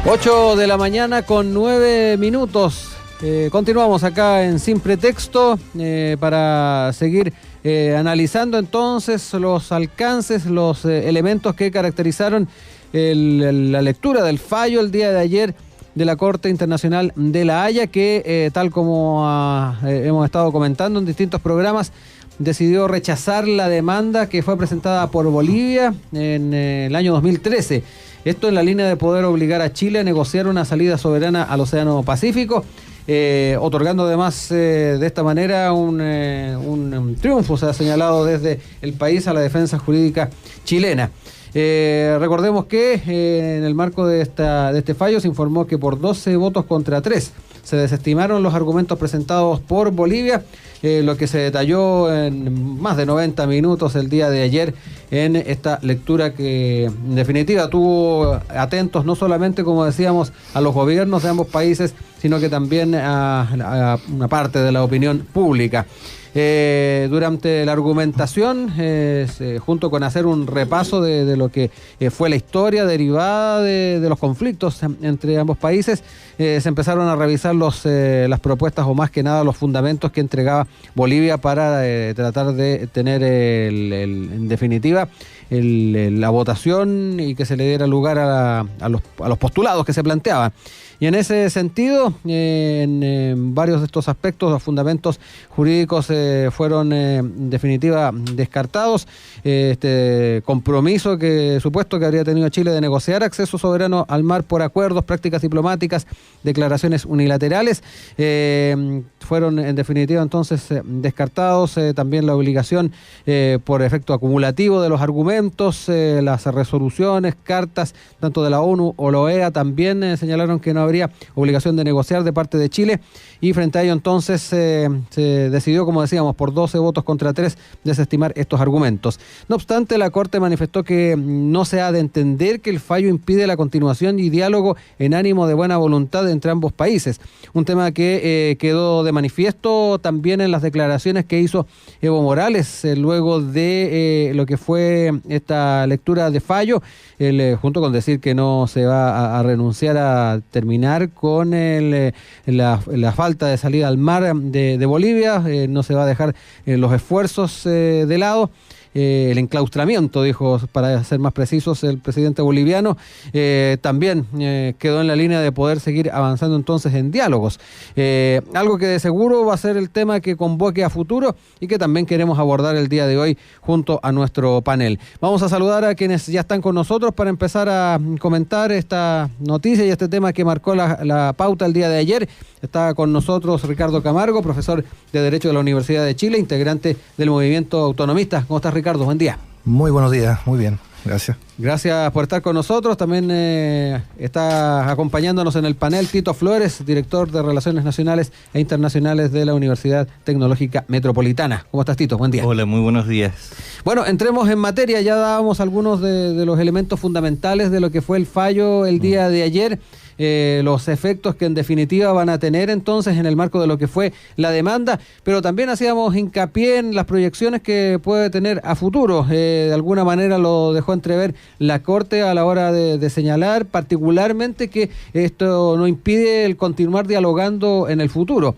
8 de la mañana con 9 minutos. Continuamos acá en Sin Pretexto para seguir analizando entonces los alcances, los elementos que caracterizaron la lectura del fallo el día de ayer de la Corte Internacional de La Haya, que tal como hemos estado comentando en distintos programas, decidió rechazar la demanda que fue presentada por Bolivia en el año 2013. Esto en la línea de poder obligar a Chile a negociar una salida soberana al Océano Pacífico, otorgando además de esta manera un triunfo, se ha señalado desde el país, a la defensa jurídica chilena. Recordemos que en el marco de este fallo se informó que por 12 votos contra 3 se desestimaron los argumentos presentados por Bolivia, lo que se detalló en más de 90 minutos el día de ayer en esta lectura que en definitiva tuvo atentos no solamente, como decíamos, a los gobiernos de ambos países, sino que también a una parte de la opinión pública. Durante la argumentación, junto con hacer un repaso de lo que fue la historia derivada de los conflictos entre ambos países, se empezaron a revisar las propuestas, o más que nada los fundamentos que entregaba Bolivia para tratar de tener en definitiva la votación y que se le diera lugar a los postulados que se planteaban. Y en ese sentido, en varios de estos aspectos, los fundamentos jurídicos fueron en definitiva descartados. Este compromiso supuesto que habría tenido Chile de negociar acceso soberano al mar por acuerdos, prácticas diplomáticas, declaraciones unilaterales, fueron en definitiva entonces descartados. También la obligación por efecto acumulativo de los argumentos, las resoluciones, cartas, tanto de la ONU o la OEA, también señalaron que no habría obligación de negociar de parte de Chile, y frente a ello entonces se decidió, como decíamos, por 12 votos contra 3 desestimar estos argumentos. No obstante, la Corte manifestó que no se ha de entender que el fallo impide la continuación y diálogo en ánimo de buena voluntad entre ambos países, un tema que quedó de manifiesto también en las declaraciones que hizo Evo Morales luego de lo que fue esta lectura de fallo, junto con decir que no se va a renunciar a terminar con la falta de salida al mar de Bolivia, no se va a dejar los esfuerzos de lado. El enclaustramiento, dijo, para ser más precisos, el presidente boliviano, también quedó en la línea de poder seguir avanzando entonces en diálogos. Algo que de seguro va a ser el tema que convoque a futuro y que también queremos abordar el día de hoy junto a nuestro panel. Vamos a saludar a quienes ya están con nosotros para empezar a comentar esta noticia y este tema que marcó la pauta el día de ayer. Está con nosotros Ricardo Camargo, profesor de Derecho de la Universidad de Chile, integrante del movimiento autonomista. ¿Cómo estás, Ricardo? Buen día. Muy buenos días, muy bien, gracias. Gracias por estar con nosotros. También está acompañándonos en el panel Tito Flores, director de Relaciones Nacionales e Internacionales de la Universidad Tecnológica Metropolitana. ¿Cómo estás, Tito? Buen día. Hola, muy buenos días. Bueno, entremos en materia. Ya dábamos algunos de los elementos fundamentales de lo que fue el fallo el día de ayer. Los efectos que en definitiva van a tener entonces en el marco de lo que fue la demanda, pero también hacíamos hincapié en las proyecciones que puede tener a futuro. De alguna manera lo dejó entrever la Corte a la hora de señalar particularmente que esto no impide el continuar dialogando en el futuro.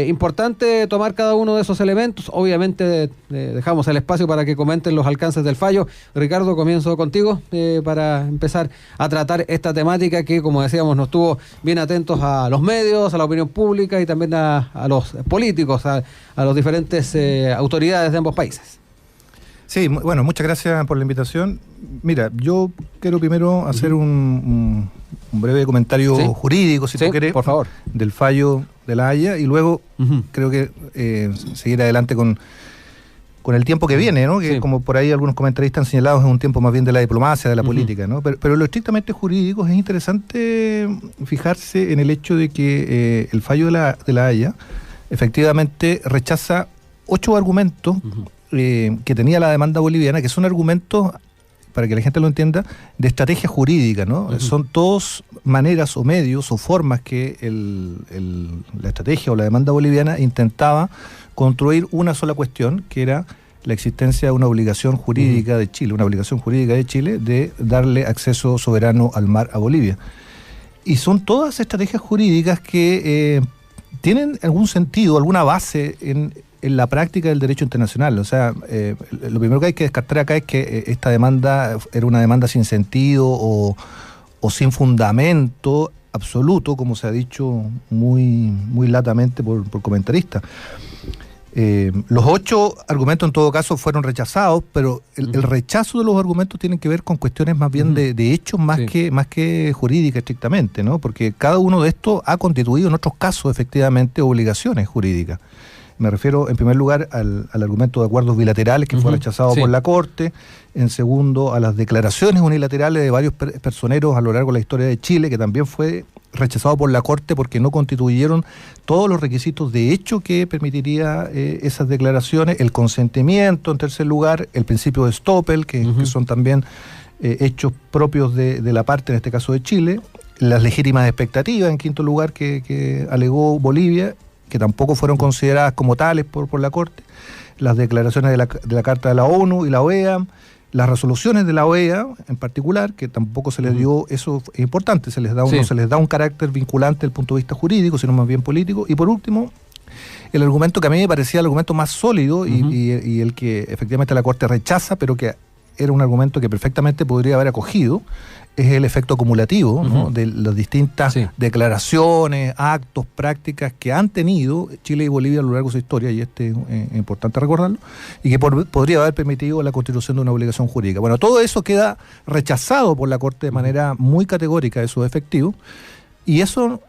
Importante tomar cada uno de esos elementos. Obviamente dejamos el espacio para que comenten los alcances del fallo. Ricardo, comienzo contigo para empezar a tratar esta temática que, como decíamos, nos tuvo bien atentos a los medios, a la opinión pública y también a los políticos, a las diferentes autoridades de ambos países. Sí, bueno, muchas gracias por la invitación. Mira, yo quiero primero hacer un breve comentario jurídico, si tú quieres, por favor, del fallo de La Haya, y luego creo que seguir adelante con el tiempo que viene, ¿no? Que como por ahí algunos comentaristas han señalado, es un tiempo más bien de la diplomacia, de la política, ¿no? Pero lo estrictamente jurídico es interesante fijarse en el hecho de que el fallo de La Haya efectivamente rechaza 8 argumentos que tenía la demanda boliviana, que son argumentos, para que la gente lo entienda, de estrategia jurídica, ¿no? Son todas maneras o medios o formas que la estrategia o la demanda boliviana intentaba construir una sola cuestión, que era la existencia de una obligación jurídica de Chile, de darle acceso soberano al mar a Bolivia. Y son todas estrategias jurídicas que tienen algún sentido, alguna base en la práctica del derecho internacional. O sea, lo primero que hay que descartar acá es que esta demanda era una demanda sin sentido o sin fundamento absoluto, como se ha dicho muy latamente por comentaristas. Los 8 argumentos en todo caso fueron rechazados, pero el rechazo de los argumentos tiene que ver con cuestiones más bien de hechos más que jurídicas estrictamente, ¿no? Porque cada uno de estos ha constituido en otros casos efectivamente obligaciones jurídicas. Me refiero en primer lugar al argumento de acuerdos bilaterales que fue rechazado por la Corte, en segundo a las declaraciones unilaterales de varios personeros a lo largo de la historia de Chile, que también fue rechazado por la Corte porque no constituyeron todos los requisitos de hecho que permitiría esas declaraciones, el consentimiento en tercer lugar, el principio de Stoppel, que son también hechos propios de la parte, en este caso de Chile, las legítimas expectativas en quinto lugar que alegó Bolivia, que tampoco fueron consideradas como tales por la Corte, las declaraciones de la Carta de la ONU y la OEA, las resoluciones de la OEA en particular, que tampoco se les dio, eso es importante, no se les da un carácter vinculante desde el punto de vista jurídico, sino más bien político. Y por último, el argumento que a mí me parecía el argumento más sólido y el que efectivamente la Corte rechaza, pero que era un argumento que perfectamente podría haber acogido, es el efecto acumulativo, ¿no? De las distintas declaraciones, actos, prácticas que han tenido Chile y Bolivia a lo largo de su historia, y es importante recordarlo, y que podría haber permitido la constitución de una obligación jurídica. Bueno, todo eso queda rechazado por la Corte de manera muy categórica de sus efectivos, y eso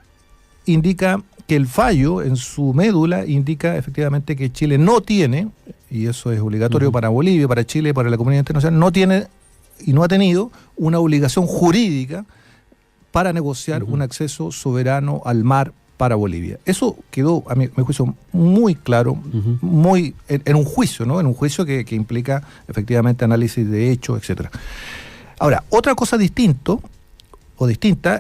indica que el fallo en su médula indica efectivamente que Chile no tiene, y eso es obligatorio para Bolivia, para Chile, para la comunidad internacional, no tiene y no ha tenido una obligación jurídica para negociar un acceso soberano al mar para Bolivia. Eso quedó, a mi juicio, muy claro, en un juicio, ¿no? En un juicio que implica efectivamente análisis de hechos, etcétera. Ahora, otra cosa distinta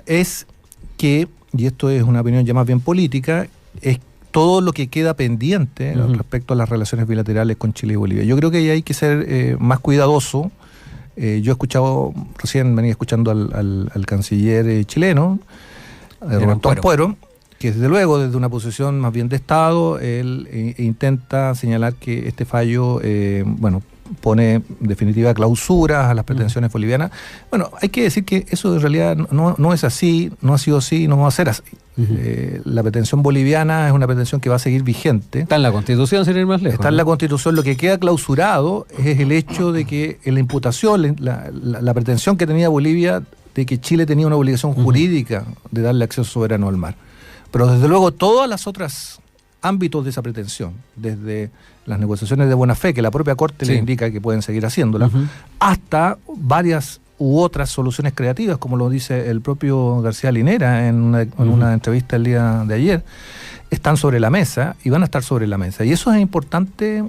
es que, y esto es una opinión ya más bien política, es todo lo que queda pendiente respecto a las relaciones bilaterales con Chile y Bolivia. Yo creo que ahí hay que ser más cuidadoso. Yo he escuchado, recién venía escuchando al canciller chileno, Roberto Ampuero, que desde luego, desde una posición más bien de Estado, él intenta señalar que este fallo, pone en definitiva clausuras a las pretensiones bolivianas. Bueno, hay que decir que eso en realidad no es así, no ha sido así, no va a ser así. La pretensión boliviana es una pretensión que va a seguir vigente. Está en la Constitución, sin ir más lejos. Está en la Constitución. Lo que queda clausurado es el hecho de que en la imputación, la pretensión que tenía Bolivia de que Chile tenía una obligación jurídica de darle acceso soberano al mar. Pero desde luego todas las otras ámbitos de esa pretensión, desde las negociaciones de buena fe, que la propia Corte le indica que pueden seguir haciéndolas, hasta varias u otras soluciones creativas, como lo dice el propio García Linera en una entrevista el día de ayer, están sobre la mesa y van a estar sobre la mesa. Y eso es importante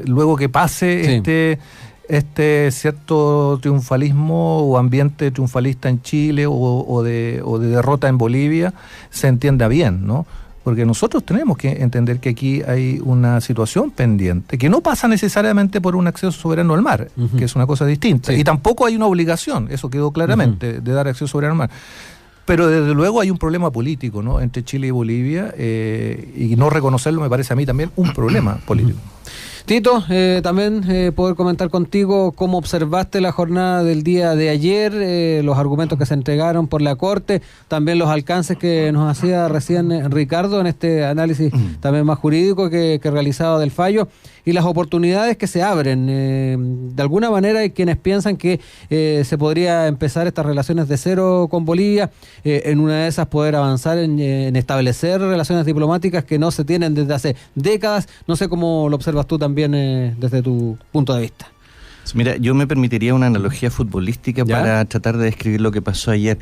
luego que pase este cierto triunfalismo o ambiente triunfalista en Chile o de derrota en Bolivia, se entienda bien, ¿no? Porque nosotros tenemos que entender que aquí hay una situación pendiente, que no pasa necesariamente por un acceso soberano al mar, que es una cosa distinta. Y tampoco hay una obligación, eso quedó claramente, de dar acceso soberano al mar. Pero desde luego hay un problema político, ¿no?, entre Chile y Bolivia, y no reconocerlo me parece a mí también un problema político. Tito, también poder comentar contigo cómo observaste la jornada del día de ayer, los argumentos que se entregaron por la Corte, también los alcances que nos hacía recién Ricardo en este análisis también más jurídico que realizado del fallo, y las oportunidades que se abren. De alguna manera hay quienes piensan que se podría empezar estas relaciones de cero con Bolivia, en una de esas poder avanzar en establecer relaciones diplomáticas que no se tienen desde hace décadas. No sé cómo lo observas tú también desde tu punto de vista. Mira, yo me permitiría una analogía futbolística para tratar de describir lo que pasó ayer.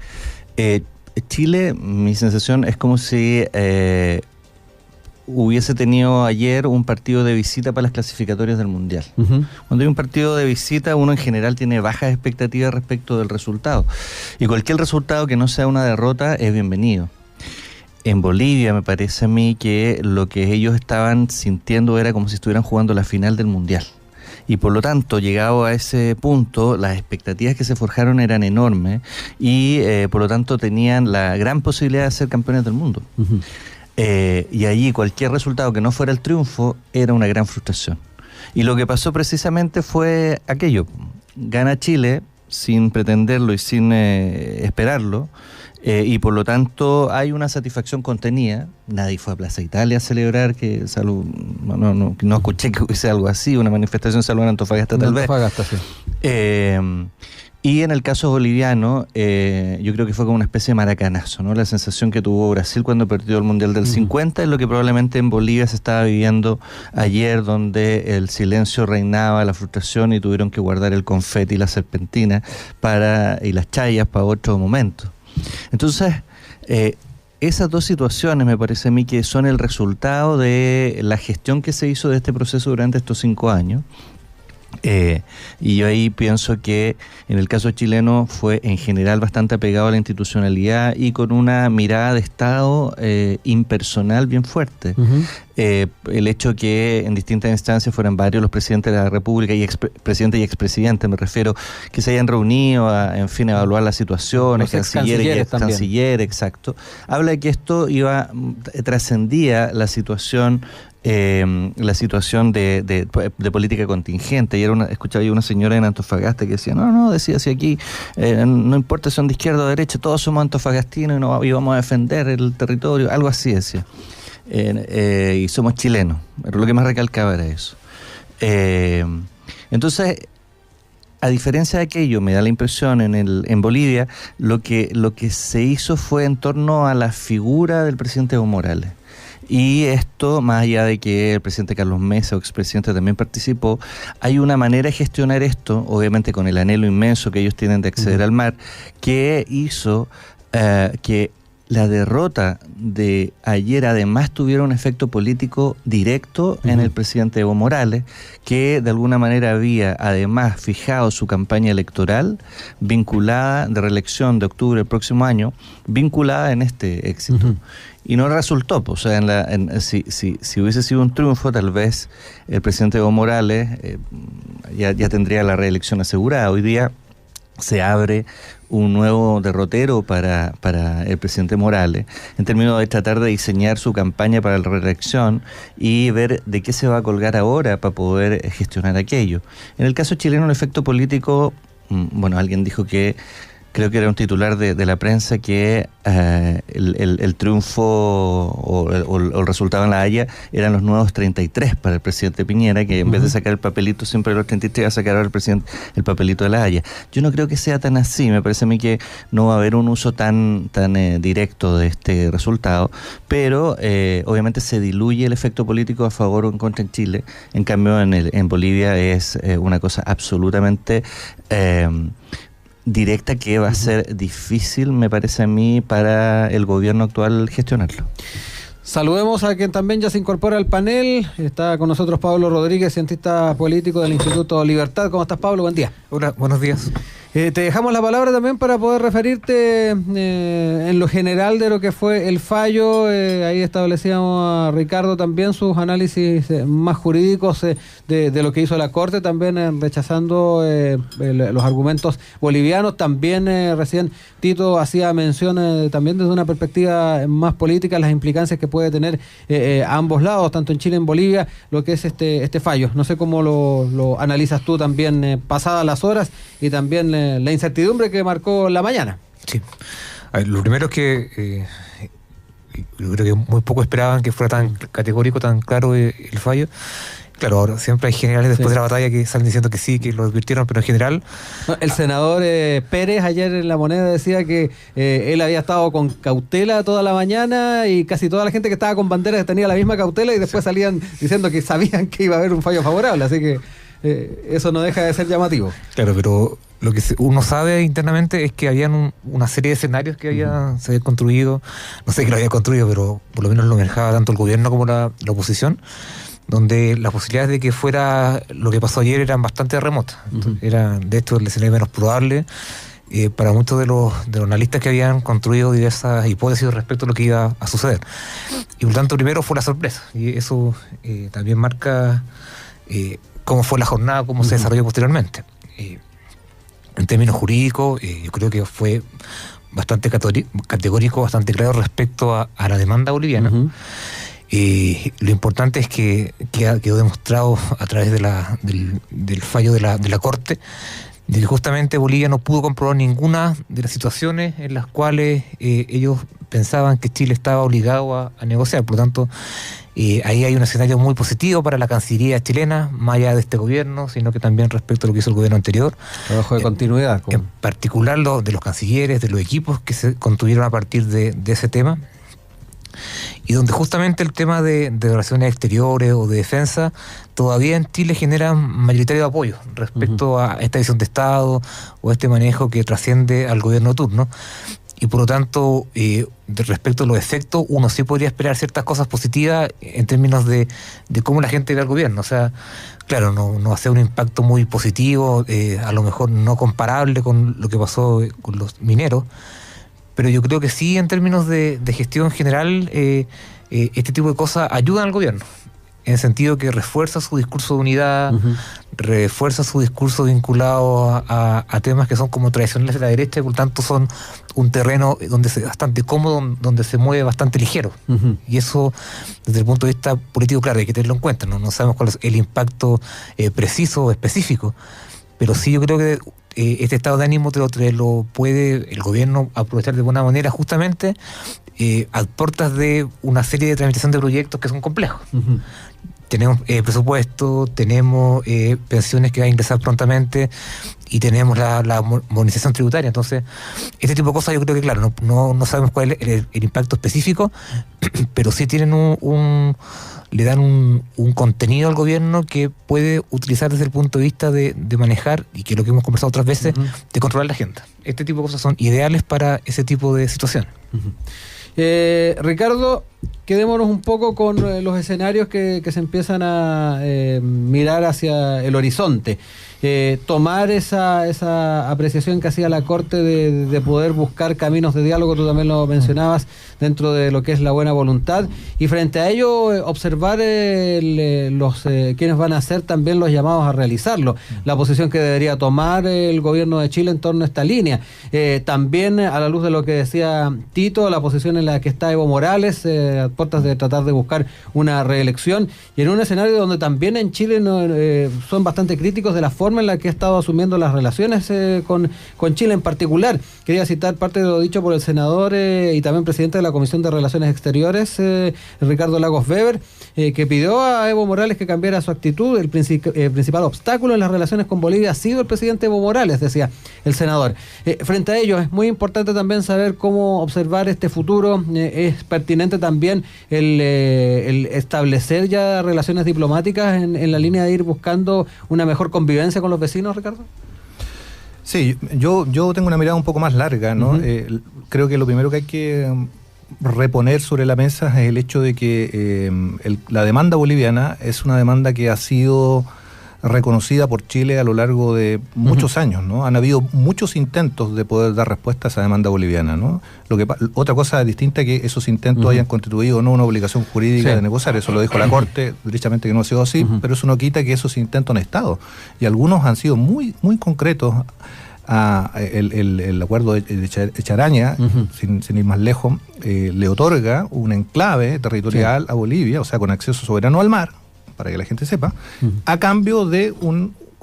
Chile, mi sensación es como si hubiese tenido ayer un partido de visita para las clasificatorias del Mundial. Cuando hay un partido de visita, uno en general tiene bajas expectativas respecto del resultado. Y cualquier resultado que no sea una derrota es bienvenido. En Bolivia me parece a mí que lo que ellos estaban sintiendo era como si estuvieran jugando la final del Mundial. Y por lo tanto, llegado a ese punto, las expectativas que se forjaron eran enormes y por lo tanto tenían la gran posibilidad de ser campeones del mundo. Uh-huh. Y allí cualquier resultado que no fuera el triunfo era una gran frustración. Y lo que pasó precisamente fue aquello. Gana Chile sin pretenderlo y sin esperarlo. Y por lo tanto hay una satisfacción contenida. Nadie fue a Plaza Italia a celebrar, que salvo, no escuché que hubiese algo así, una manifestación salvo en Antofagasta tal vez. Sí. Y en el caso boliviano, yo creo que fue como una especie de maracanazo, ¿no? La sensación que tuvo Brasil cuando perdió el Mundial del 50 es lo que probablemente en Bolivia se estaba viviendo ayer, donde el silencio reinaba, la frustración, y tuvieron que guardar el confeti y la serpentina y las chayas para otro momento. Entonces, esas dos situaciones me parece a mí que son el resultado de la gestión que se hizo de este proceso durante estos 5 años. Y yo ahí pienso que en el caso chileno fue en general bastante apegado a la institucionalidad y con una mirada de Estado impersonal bien fuerte. Uh-huh. El hecho que en distintas instancias fueran varios los presidentes de la República y presidentes y expresidentes, me refiero, que se hayan reunido a evaluar las situaciones, canciller, exacto, habla de que esto trascendía la situación de política contingente. Y escuchaba yo una señora en Antofagasta que decía, decía, si aquí no importa si son de izquierda o de derecha, todos somos antofagastinos y vamos a defender el territorio, algo así decía. Y somos chilenos, pero lo que más recalcaba era eso. Entonces, a diferencia de aquello, me da la impresión en Bolivia, lo que se hizo fue en torno a la figura del presidente Evo Morales. Y esto, más allá de que el presidente Carlos Mesa, o expresidente, también participó, hay una manera de gestionar esto, obviamente con el anhelo inmenso que ellos tienen de acceder al mar, que hizo que la derrota de ayer además tuviera un efecto político directo en el presidente Evo Morales, que de alguna manera había además fijado su campaña electoral vinculada, de reelección de octubre del próximo año, vinculada en este éxito. Uh-huh. Y no resultó, o sea, si hubiese sido un triunfo, tal vez el presidente Evo Morales ya tendría la reelección asegurada. Hoy día se abre un nuevo derrotero para el presidente Morales, en términos de tratar de diseñar su campaña para la reelección y ver de qué se va a colgar ahora para poder gestionar aquello. En el caso chileno, el efecto político, alguien dijo que, creo que era un titular de la prensa, que el triunfo o el resultado en La Haya eran los nuevos 33 para el presidente Piñera, que en vez de sacar el papelito siempre los 33 va a sacar ahora el presidente el papelito de La Haya. Yo no creo que sea tan así, me parece a mí que no va a haber un uso tan directo de este resultado, pero obviamente se diluye el efecto político a favor o en contra en Chile. En cambio en Bolivia es una cosa absolutamente directa que va a ser difícil, me parece a mí, para el gobierno actual gestionarlo. Saludemos a quien también ya se incorpora al panel. Está con nosotros Pablo Rodríguez, cientista político del Instituto Libertad. ¿Cómo estás, Pablo? Buen día. Hola, buenos días. Te dejamos la palabra también para poder referirte en lo general de lo que fue el fallo. Ahí establecíamos a Ricardo también sus análisis más jurídicos de lo que hizo la Corte, también rechazando los argumentos bolivianos. También recién Tito hacía mención también desde una perspectiva más política, las implicancias que puede tener a ambos lados, tanto en Chile como en Bolivia, lo que es este fallo. No sé cómo lo analizas tú también, pasadas las horas, y también la incertidumbre que marcó la mañana. Sí. A ver, lo primero es que yo creo que muy poco esperaban que fuera tan categórico, tan claro el fallo. Claro, ahora siempre hay generales después de la batalla que salen diciendo que sí, que lo advirtieron, pero en general... El senador Pérez ayer en La Moneda decía que él había estado con cautela toda la mañana y casi toda la gente que estaba con banderas tenía la misma cautela, y después salían diciendo que sabían que iba a haber un fallo favorable, así que eso no deja de ser llamativo. Claro, pero lo que uno sabe internamente es que habían una serie de escenarios que se habían construido, no sé quién lo había construido, pero por lo menos lo manejaba tanto el gobierno como la oposición, donde las posibilidades de que fuera lo que pasó ayer eran bastante remotas. Era, de hecho, el escenario menos probable para muchos de los analistas que habían construido diversas hipótesis respecto a lo que iba a suceder. Y por lo tanto, primero fue la sorpresa. Y eso también marca cómo fue la jornada, cómo se desarrolló posteriormente. En términos jurídicos, yo creo que fue bastante categórico, bastante claro respecto a la demanda boliviana. Lo importante es que quedó demostrado a través del fallo de la Corte de que justamente Bolivia no pudo comprobar ninguna de las situaciones en las cuales ellos pensaban que Chile estaba obligado a negociar. Por lo tanto, ahí hay un escenario muy positivo para la Cancillería chilena, más allá de este gobierno, sino que también respecto a lo que hizo el gobierno anterior. Trabajo de continuidad. En particular de los cancilleres, de los equipos que se construyeron a partir de ese tema. Y donde justamente el tema de relaciones exteriores o de defensa todavía en Chile genera mayoritario apoyo respecto a esta visión de Estado o a este manejo que trasciende al gobierno de turno. Y por lo tanto, respecto a los efectos, uno sí podría esperar ciertas cosas positivas en términos de cómo la gente ve al gobierno. O sea, claro, no va a ser un impacto muy positivo, a lo mejor no comparable con lo que pasó con los mineros, pero yo creo que sí, en términos de gestión general, este tipo de cosas ayudan al gobierno, en el sentido que refuerza su discurso de unidad, refuerza su discurso vinculado a temas que son como tradicionales de la derecha, y por tanto son un terreno donde bastante cómodo, donde se mueve bastante ligero. Y eso, desde el punto de vista político, claro, hay que tenerlo en cuenta. No sabemos cuál es el impacto preciso o específico, pero sí yo creo que este estado de ánimo lo puede el gobierno aprovechar de buena manera, justamente a puertas de una serie de tramitación de proyectos que son complejos. Tenemos presupuesto, tenemos pensiones que va a ingresar prontamente y tenemos la modernización tributaria. Entonces, este tipo de cosas yo creo que, claro, no sabemos cuál es el impacto específico, pero sí tienen le dan un contenido al gobierno que puede utilizar desde el punto de vista de manejar, y que es lo que hemos conversado otras veces, de controlar la agenda. Este tipo de cosas son ideales para ese tipo de situación. Ricardo, quedémonos un poco con los escenarios que se empiezan a mirar hacia el horizonte. Tomar esa apreciación que hacía la Corte de poder buscar caminos de diálogo, tú también lo mencionabas, dentro de lo que es la buena voluntad, y frente a ello observar quienes van a ser también los llamados a realizarlo, la posición que debería tomar el gobierno de Chile en torno a esta línea. También, a la luz de lo que decía Tito, la posición en la que está Evo Morales, a puertas de tratar de buscar una reelección, y en un escenario donde también en Chile son bastante críticos de la forma en la que ha estado asumiendo las relaciones con Chile en particular. Quería citar parte de lo dicho por el senador y también presidente de la Comisión de Relaciones Exteriores, Ricardo Lagos Weber, que pidió a Evo Morales que cambiara su actitud. El principal obstáculo en las relaciones con Bolivia ha sido el presidente Evo Morales, decía el senador. Frente a ello, es muy importante también saber cómo observar este futuro. Es pertinente también el establecer ya relaciones diplomáticas en la línea de ir buscando una mejor convivencia con los vecinos, Ricardo. Sí, yo tengo una mirada un poco más larga, ¿no? Creo que lo primero que hay que reponer sobre la mesa es el hecho de que la demanda boliviana es una demanda que ha sido reconocida por Chile a lo largo de muchos años, ¿no? Han habido muchos intentos de poder dar respuesta a esa demanda boliviana, ¿no? Otra cosa distinta es que esos intentos hayan constituido no una obligación jurídica de negociar, eso lo dijo la Corte, derechamente que no ha sido así, pero eso no quita que esos intentos han estado, y algunos han sido muy, muy concretos. El acuerdo de Echaraña, sin ir más lejos, le otorga un enclave territorial a Bolivia, o sea, con acceso soberano al mar, para que la gente sepa, a cambio de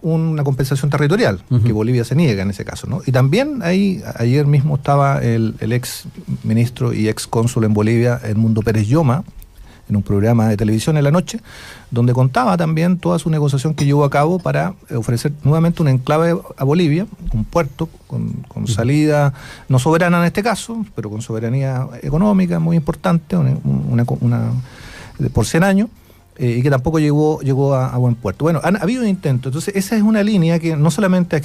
una compensación territorial, que Bolivia se niega en ese caso, ¿no? Y también ayer mismo estaba el ex ministro y ex cónsul en Bolivia, Edmundo Pérez Lloma, en un programa de televisión en la noche, donde contaba también toda su negociación que llevó a cabo para ofrecer nuevamente un enclave a Bolivia, un puerto con salida no soberana en este caso, pero con soberanía económica muy importante, una por 100 años, y que tampoco llegó a buen puerto. Bueno, ha habido un intento. Entonces esa es una línea que no solamente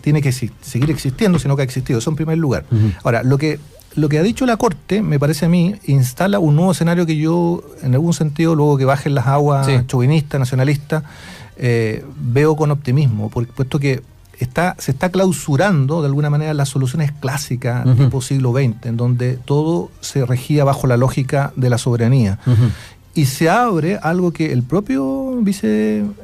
tiene que seguir existiendo, sino que ha existido, eso en primer lugar. Ahora, lo que ha dicho la Corte, me parece a mí, instala un nuevo escenario que yo, en algún sentido, luego que bajen las aguas chauvinistas, nacionalistas, veo con optimismo, puesto que se está clausurando de alguna manera las soluciones clásicas tipo siglo XX, en donde todo se regía bajo la lógica de la soberanía. y se abre algo que el propio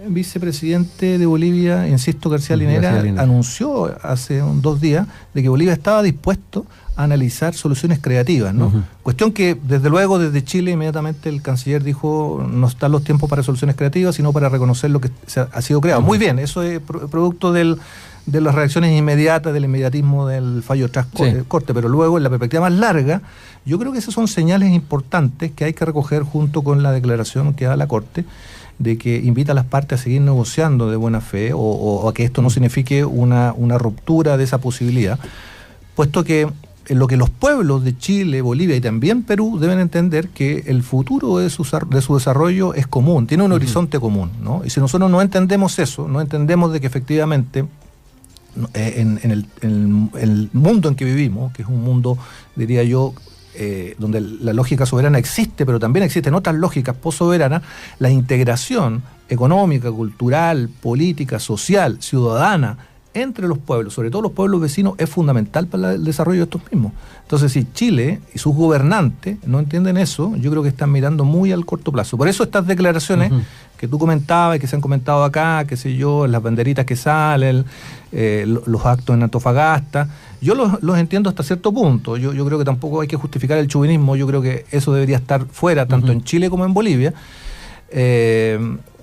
vicepresidente de Bolivia, insisto, García Linera, anunció hace 2 días de que Bolivia estaba dispuesto a analizar soluciones creativas, ¿no? Cuestión que, desde luego, desde Chile, inmediatamente el canciller dijo, no están los tiempos para soluciones creativas, sino para reconocer lo que ha sido creado. Muy bien, eso es producto de las reacciones inmediatas, del inmediatismo del fallo tras corte, pero luego, en la perspectiva más larga, yo creo que esas son señales importantes que hay que recoger junto con la declaración que da la Corte, de que invita a las partes a seguir negociando de buena fe, o a que esto no signifique una ruptura de esa posibilidad, puesto que en lo que los pueblos de Chile, Bolivia y también Perú deben entender que el futuro de su desarrollo es común, tiene un horizonte común, ¿no? Y si nosotros no entendemos eso, no entendemos de que efectivamente en el mundo en que vivimos, que es un mundo, diría yo, donde la lógica soberana existe, pero también existen otras lógicas postsoberanas, la integración económica, cultural, política, social, ciudadana, entre los pueblos, sobre todo los pueblos vecinos, es fundamental para el desarrollo de estos mismos. Entonces, si Chile y sus gobernantes no entienden eso, yo creo que están mirando muy al corto plazo. Por eso estas declaraciones que tú comentabas y que se han comentado acá, qué sé yo, las banderitas que salen, los actos en Antofagasta, yo los entiendo hasta cierto punto. Yo creo que tampoco hay que justificar el chauvinismo, yo creo que eso debería estar fuera, tanto en Chile como en Bolivia.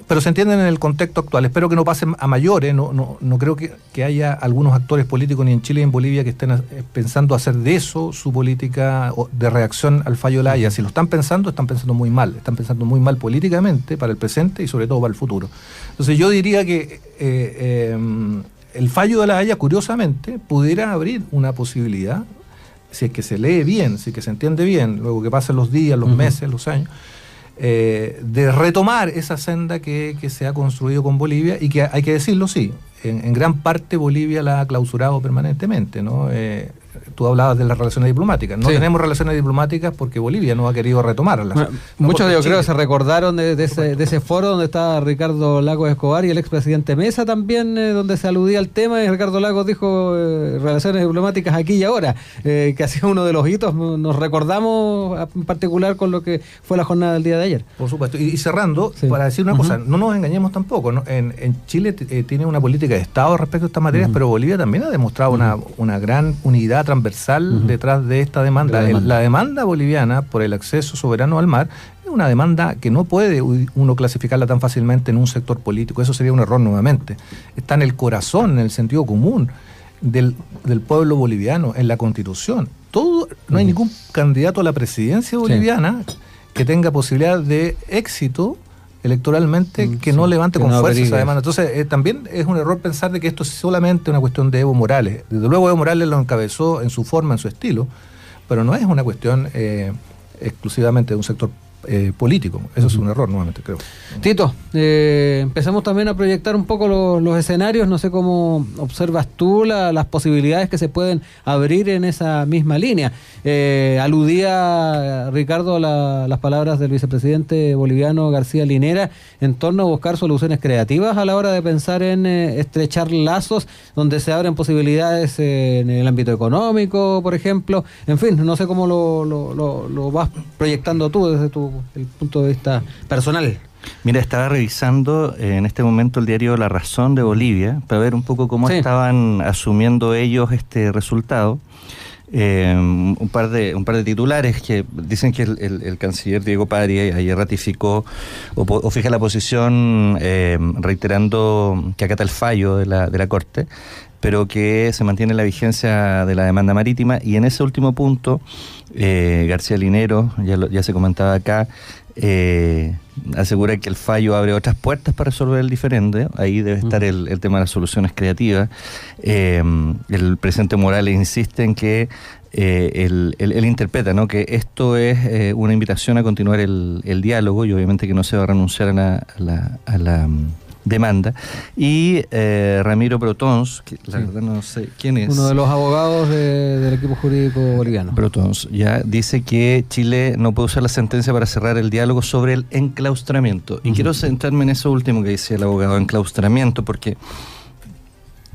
Pero se entienden en el contexto actual. Espero que no pasen a mayores. No creo que haya algunos actores políticos ni en Chile ni en Bolivia que estén pensando hacer de eso su política de reacción al fallo de La Haya. Si lo están pensando muy mal. Están pensando muy mal políticamente para el presente y sobre todo para el futuro. Entonces yo diría que el fallo de La Haya, curiosamente, pudiera abrir una posibilidad, si es que se lee bien, si es que se entiende bien, luego que pasen los días, los meses, los años, de retomar esa senda que se ha construido con Bolivia y que, hay que decirlo, sí, en gran parte Bolivia la ha clausurado permanentemente, ¿no? Tú hablabas de las relaciones diplomáticas. No tenemos relaciones diplomáticas porque Bolivia no ha querido retomarlas. Bueno, muchos yo creo que se recordaron de ese foro donde estaba Ricardo Lagos Escobar y el expresidente Mesa también, donde se aludía al tema, y Ricardo Lagos dijo relaciones diplomáticas aquí y ahora, que ha sido uno de los hitos. Nos recordamos en particular con lo que fue la jornada del día de ayer. Por supuesto. Y cerrando, para decir una cosa, no nos engañemos tampoco, ¿no? En Chile tiene una política de Estado respecto a estas materias, pero Bolivia también ha demostrado una gran unidad transversal detrás de esta demanda. La demanda boliviana por el acceso soberano al mar es una demanda que no puede uno clasificarla tan fácilmente en un sector político. Eso sería un error nuevamente. Está en el corazón, en el sentido común del pueblo boliviano, en la Constitución. No hay ningún candidato a la presidencia boliviana que tenga posibilidad de éxito electoralmente que no levante con fuerza esa demanda. Entonces, también es un error pensar de que esto es solamente una cuestión de Evo Morales. Desde luego Evo Morales lo encabezó en su forma, en su estilo, pero no es una cuestión exclusivamente de un sector político. Eso es un error, nuevamente, creo. Tito, empezamos también a proyectar un poco los escenarios. No sé cómo observas tú las posibilidades que se pueden abrir en esa misma línea. Aludía Ricardo a las palabras del vicepresidente boliviano García Linera en torno a buscar soluciones creativas a la hora de pensar en estrechar lazos donde se abren posibilidades en el ámbito económico, por ejemplo. En fin, no sé cómo lo vas proyectando tú desde el punto de vista personal. Mira, estaba revisando en este momento el diario La Razón de Bolivia para ver un poco cómo estaban asumiendo ellos este resultado. Un par de titulares que dicen que el canciller Diego Pari ayer ratificó o fija la posición reiterando que acata el fallo de la Corte, pero que se mantiene la vigencia de la demanda marítima. Y en ese último punto, García Linero, ya se comentaba acá, asegura que el fallo abre otras puertas para resolver el diferendo. Ahí debe estar el tema de las soluciones creativas. El presidente Morales insiste en que él interpreta, ¿no?, que esto es una invitación a continuar el diálogo, y obviamente que no se va a renunciar a la demanda. Y Ramiro Brotons, que la verdad no sé quién es, uno de los abogados del equipo jurídico boliviano. Brotons ya dice que Chile no puede usar la sentencia para cerrar el diálogo sobre el enclaustramiento. Y quiero centrarme en eso último que decía el abogado, enclaustramiento, porque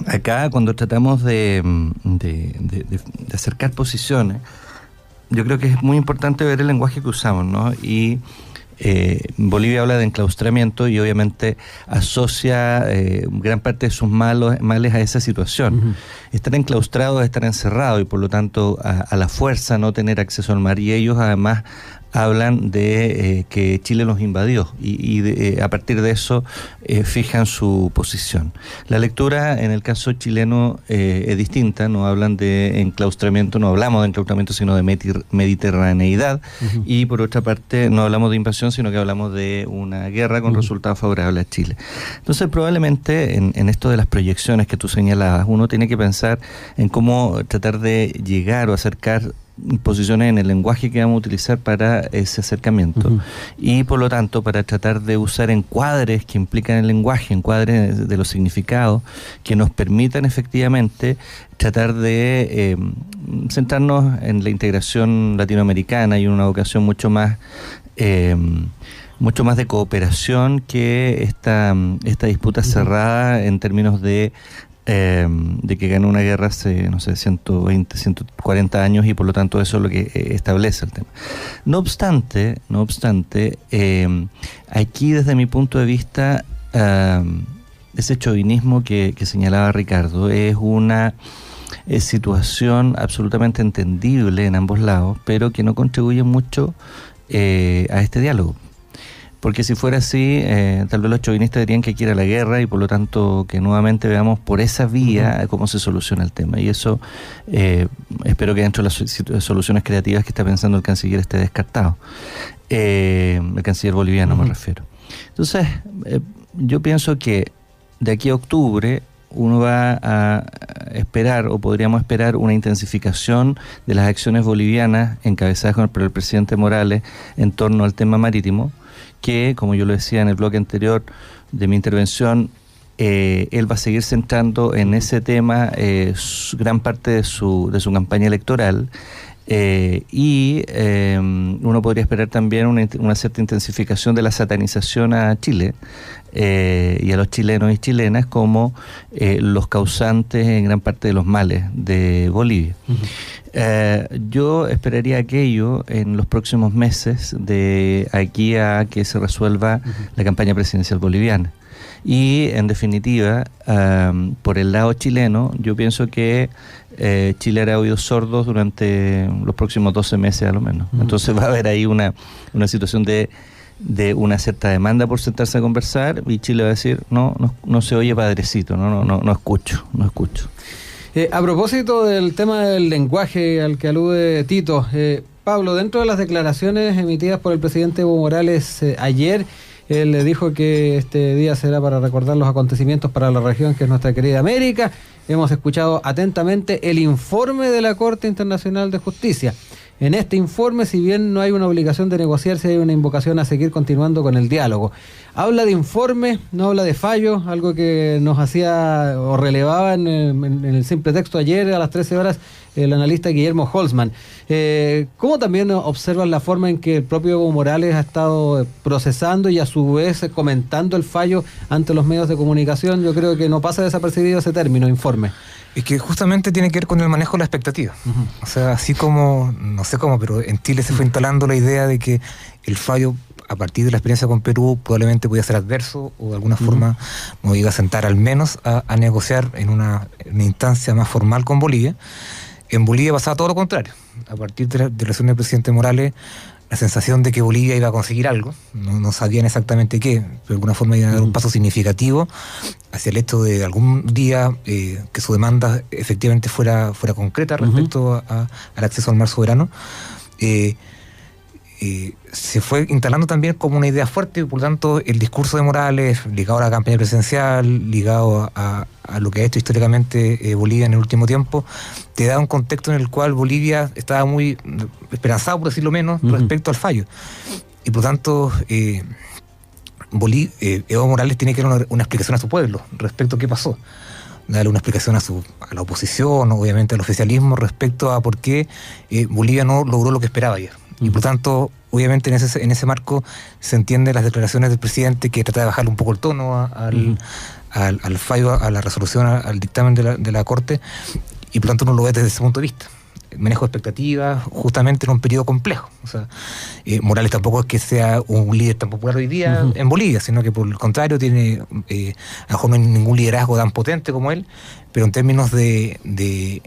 acá cuando tratamos de acercar posiciones, yo creo que es muy importante ver el lenguaje que usamos, ¿no? Y Bolivia habla de enclaustramiento y obviamente asocia gran parte de sus males a esa situación. Estar enclaustrados es estar encerrados y por lo tanto a la fuerza no tener acceso al mar, y ellos además hablan de que Chile los invadió y a partir de eso fijan su posición. La lectura en el caso chileno es distinta, no hablan de enclaustramiento, no hablamos de enclaustramiento sino de mediterraneidad, y por otra parte no hablamos de invasión sino que hablamos de una guerra con resultados favorables a Chile. Entonces probablemente en esto de las proyecciones que tú señalabas, uno tiene que pensar en cómo tratar de llegar o acercar posiciones en el lenguaje que vamos a utilizar para ese acercamiento, y por lo tanto para tratar de usar encuadres que implican el lenguaje, encuadres de los significados que nos permitan efectivamente tratar de centrarnos en la integración latinoamericana y en una vocación mucho más de cooperación que esta disputa cerrada en términos de que ganó una guerra hace, 120, 140 años, y por lo tanto eso es lo que establece el tema. No obstante, aquí desde mi punto de vista, ese chauvinismo que señalaba Ricardo es una situación absolutamente entendible en ambos lados, pero que no contribuye mucho a este diálogo. Porque si fuera así, tal vez los chauvinistas dirían que quiere la guerra y por lo tanto que nuevamente veamos por esa vía cómo se soluciona el tema. Y eso espero que dentro de las soluciones creativas que está pensando el canciller esté descartado. El canciller boliviano me refiero. Entonces, yo pienso que de aquí a octubre uno va a esperar, o podríamos esperar, una intensificación de las acciones bolivianas encabezadas por el presidente Morales en torno al tema marítimo, que, como yo lo decía en el bloque anterior de mi intervención, él va a seguir centrando en ese tema gran parte de su campaña electoral, y uno podría esperar también una cierta intensificación de la satanización a Chile y a los chilenos y chilenas como los causantes en gran parte de los males de Bolivia. Yo esperaría aquello en los próximos meses, de aquí a que se resuelva la campaña presidencial boliviana. Y en definitiva, por el lado chileno, yo pienso que Chile hará oídos sordos durante los próximos 12 meses a lo menos. Entonces va a haber ahí una situación de una cierta demanda por sentarse a conversar, y Chile va a decir, no se oye padrecito, no escucho. A propósito del tema del lenguaje al que alude Tito, Pablo, dentro de las declaraciones emitidas por el presidente Evo Morales ayer, él le dijo que este día será para recordar los acontecimientos para la región que es nuestra querida América. Hemos escuchado atentamente el informe de la Corte Internacional de Justicia. En este informe, si bien no hay una obligación de negociar, sí hay una invocación a seguir continuando con el diálogo. Habla de informe, no habla de fallo, algo que nos hacía o relevaba en el simple texto ayer a las 13 horas el analista Guillermo Holzman. ¿Cómo también observan la forma en que el propio Evo Morales ha estado procesando y a su vez comentando el fallo ante los medios de comunicación? Yo creo que no pasa desapercibido ese término, informe. Es que justamente tiene que ver con el manejo de la expectativa. O sea, así como, no sé cómo, pero en Chile se fue instalando la idea de que el fallo, a partir de la experiencia con Perú, probablemente podía ser adverso o de alguna forma nos iba a sentar al menos a negociar en una instancia más formal con Bolivia. En Bolivia pasaba todo lo contrario. A partir de la elección del presidente Morales, la sensación de que Bolivia iba a conseguir algo, no sabían exactamente qué, pero de alguna forma iba a dar un paso significativo hacia el hecho de algún día que su demanda efectivamente fuera concreta respecto al acceso al mar soberano. Se fue instalando también como una idea fuerte, y por lo tanto el discurso de Morales, ligado a la campaña presidencial, ligado a lo que ha hecho históricamente Bolivia en el último tiempo, te da un contexto en el cual Bolivia estaba muy esperanzado, por decirlo menos, respecto al fallo. Y por lo tanto, Evo Morales tiene que dar una explicación a su pueblo respecto a qué pasó. Darle una explicación a la oposición, obviamente al oficialismo, respecto a por qué Bolivia no logró lo que esperaba ayer. Y por tanto, obviamente en ese marco se entienden las declaraciones del presidente, que trata de bajarle un poco el tono al fallo, a la resolución, al dictamen de la Corte, y por tanto no lo ve desde ese punto de vista. manejo de expectativas, justamente en un periodo complejo. O sea, Morales tampoco es que sea un líder tan popular hoy día en Bolivia, sino que por el contrario tiene, a lo mejor no hay ningún liderazgo tan potente como él, pero en términos de